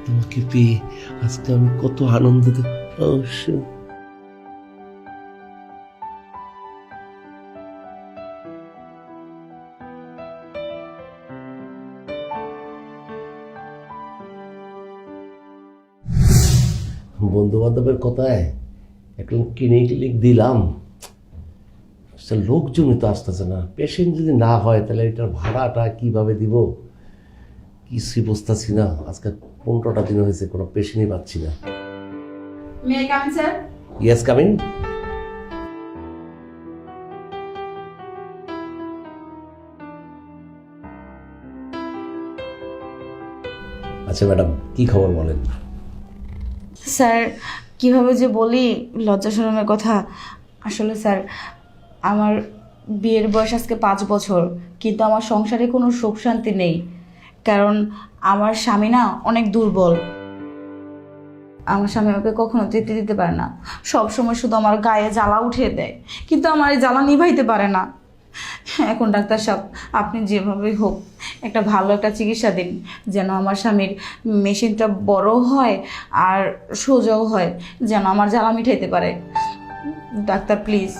তোমাকে পেয়ে আজকে আমি কত আনন্দিত। বন্ধু বান্ধবের কথায় এখন ক্লিনিক দিলাম, লোকজনই তো আসতেছে না। পেশেন্ট যদি না হয় তাহলে এটার ভাড়াটা কিভাবে দিব কিছুই বুঝতেছি না। আজকে 15টা দিন হয়েছে, কোনো পেশেন্টই পাচ্ছি না। May I come in sir? Yes, come in. আচ্ছা ম্যাডাম, কি খবর বলেন? স্যার কিভাবে যে বলি লজ্জা শরমের কথা। আসলে স্যার আমার বিয়ের বয়স আজকে 5 বছর, কিন্তু আমার সংসারে কোনো সুখ শান্তি নেই। কারণ আমার স্বামী না অনেক দুর্বল। আমার স্বামী আমাকে কখনো তৃপ্তি দিতে পারে না, সব সময় শুধু আমার গায়ে জ্বালা উঠিয়ে দেয়, কিন্তু আমার এই জ্বালা নিভাইতে পারে না। এখন ডাক্তার সাহেব, আপনি যেভাবেই হোক একটা ভালো একটা চিকিৎসা দিন, যেন আমার স্বামীর মেশিনটা বড় হয় আর সোজাও হয়, যেন আমার জ্বালা মিঠাইতে পারে। ডাক্তার প্লিজ,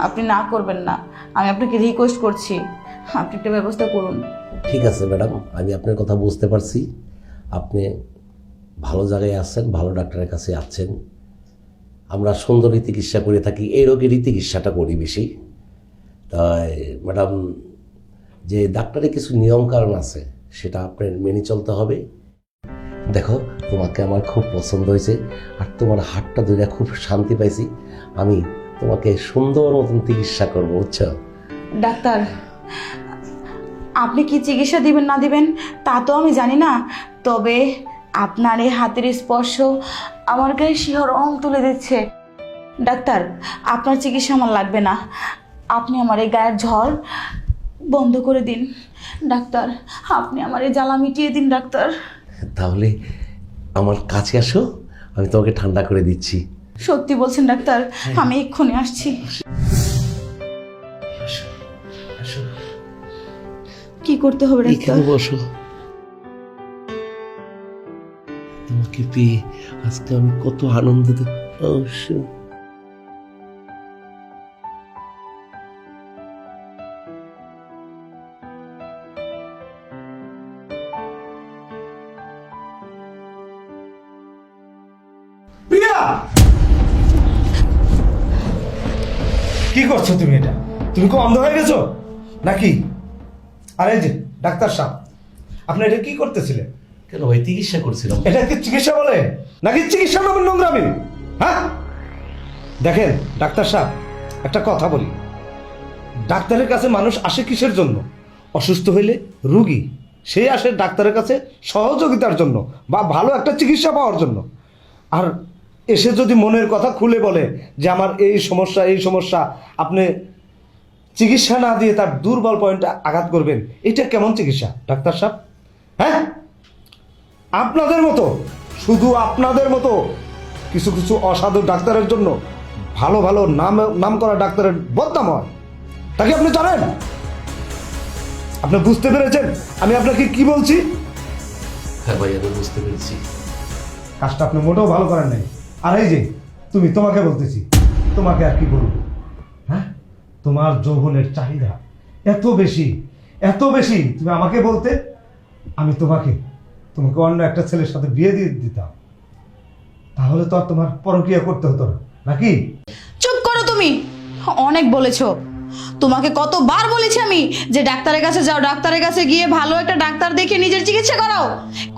আপনি না করবেন না, আমি আপনাকে রিকোয়েস্ট করছি, আপনি একটা ব্যবস্থা করুন। ঠিক আছে ম্যাডাম, আমি আপনার কথা বুঝতে পারছি। আপনি ভালো জায়গায় আছেন, ভালো ডাক্তারের কাছে আছেন। আমরা সুন্দরী চিকিৎসা করে থাকি, এই রোগেরই চিকিৎসাটা করি বেশি। তাই ম্যাডাম, যে ডাক্তারের কিছু নিয়মকানুন আছে সেটা আপনার মেনে চলতে হবে। দেখো, তোমাকে আমার খুব পছন্দ হয়েছে, আর তোমার হাতটা ধরে খুব শান্তি পাইছি। আমি তোমাকে সুন্দর মতন চিকিৎসা করবো, বুঝছো? ডাক্তার, আপনি কি চিকিৎসা দিবেন না দিবেন তা তো আমি জানি না, তবে আপনার এই হাতের স্পর্শ আমার গায়ে শিহরণ তুলে দিচ্ছে। ডাক্তার, আপনার চিকিৎসা আমার লাগবে না, আপনি আমার এই গায়ের ঝড় বন্ধ করে দিন। ডাক্তার, আপনি আমার এই জ্বালা মিটিয়ে দিন। ডাক্তার তাহলে আমার কাছে আসো, আমি তোমাকে ঠান্ডা করে দিচ্ছি। সত্যি বলছেন ডাক্তার? আমি এক্ষুনি আসছি। কি করতে হবে ডাক্তার? এখানে বসো। তোমাকে পেয়ে আজকে আমি কত আনন্দিত। প্রিয়া, কি করছো তুমি? এটা তুমি কি অন্ধ হয়ে গেছো নাকি? আরে যে ডাক্তার সাহেব, আপনি এটা কি করতেছিলেন? কেন ভাই, চিকিৎসা করছিলাম। এটা কি চিকিৎসা বলে নাকি চিকিৎসা নামের নোংরামি? হ্যাঁ, দেখেন ডাক্তার সাহেব, একটা কথা বলি। ডাক্তারের কাছে মানুষ আসে কিসের জন্য? অসুস্থ হইলে রুগী সে আসে ডাক্তারের কাছে সহযোগিতার জন্য বা ভালো একটা চিকিৎসা পাওয়ার জন্য। আর এসে যদি মনের কথা খুলে বলে যে আমার এই সমস্যা এই সমস্যা, আপনি চিকিৎসা না দিয়ে তার দুর্বল পয়েন্টে আঘাত করবেন, এটা কেমন চিকিৎসা ডাক্তার সাহেব? হ্যাঁ, আপনাদের মতো, শুধু আপনাদের মতো কিছু কিছু অসাধু ডাক্তারের জন্য ভালো ভালো নাম করা ডাক্তারের বদনাম হয়। তাকে আপনি জানেন? আপনি বুঝতে পেরেছেন আমি আপনাকে কি বলছি? হ্যাঁ ভাই, আমি বুঝতে পেরেছি। কাজটা আপনি মোটেও ভালো করেন নাই। আর এই যে তোমাকে বলতেছি, তোমাকে আর কি বলবো? হ্যাঁ, তোমার যৌবনের চাহিদা এত বেশি এত বেশি, তুমি আমাকে বলতে আমি তোমাকে অন্য একটা ছেলের সাথে বিয়ে দিয়ে দিতাম, তাহলে তো আর তোমার পরকীয়া করতে হতো না, নাকি? চুপ করো তুমি, অনেক বলেছো। তোমাকে কতবার বলেছি আমি যে ডাক্তারের কাছে যাও, ডাক্তারের কাছে গিয়ে ভালো একটা ডাক্তার দেখে নিজের চিকিৎসা করাও।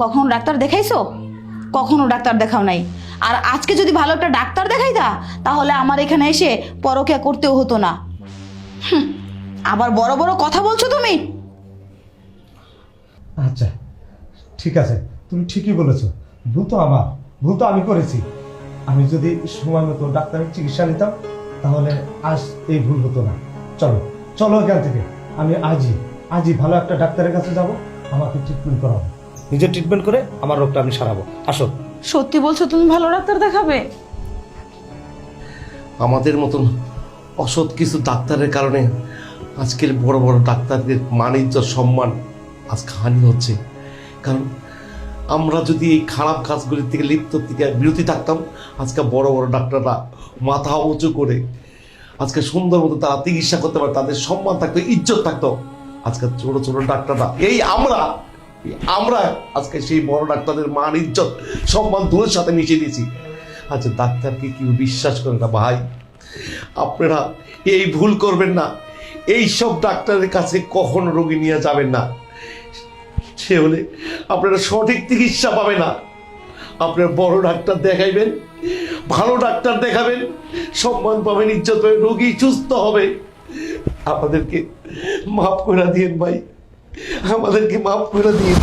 কখনো ডাক্তার দেখাইছো? কখনো ডাক্তার দেখাও নাই। আর আজকে যদি ভালো একটা ডাক্তার দেখাইতা তাহলে আমার এখানে এসে পরকীয়া করতেও হতো না। আবার বড় বড় কথা বলছো তুমি। আচ্ছা ঠিক আছে, তুমি ঠিকই বলেছো, ভুল তো আমার, ভুল তো আমি করেছি। আমি যদি সময় মতো ডাক্তারের চিকিৎসা নিতাম তাহলে আজ এই ভুল হতো না। চলো চলো এখান থেকে, আমি আজই ভালো একটা ডাক্তারের কাছে যাব, আমাকে ট্রিটমেন্ট করাবো, নিজে ট্রিটমেন্ট করে আমার রোগটা আমি সারাবো। আসো। সত্যি বলছো তুমি ভালো ডাক্তার দেখাবে? আমাদের মতন অসৎ কিছু ডাক্তারের কারণে আজকের বড় বড় ডাক্তারদের মান ইজ্জত সম্মান আজকে হানি হচ্ছে। কারণ আমরা যদি এই খারাপ কাজগুলির থেকে লিপ্ত থেকে বিরতি থাকতাম, আজকে বড় বড় ডাক্তাররা মাথা উঁচু করে আজকে সুন্দর মতো তারা চিকিৎসা করতে পারে, তাদের সম্মান থাকতো, ইজ্জত থাকতো। আজকে ছোট ছোট ডাক্তাররা আমরা আজকে সেই বড় ডাক্তারদের মান, ইজ্জত, সম্মান দূরের সাথে মিশিয়ে দিয়েছি। আচ্ছা, ডাক্তারকে কেউ বিশ্বাস করে না ভাই। আপনারা এই ভুল করবেন না, এই সব ডাক্তারের কাছে কখনো রোগী নিয়ে যাবেন না। সে হলে আপনারা সঠিক চিকিৎসা পাবে না। আপনার বড় ডাক্তার দেখাইবেন, ভালো ডাক্তার দেখাবেন, সম্মান পাবেন, ইজ্জত পাবেন, রোগী সুস্থ হবে। আমাদেরকে মাফ করে দিয়েন ভাই, আমাদেরকে মাফ করে দিন।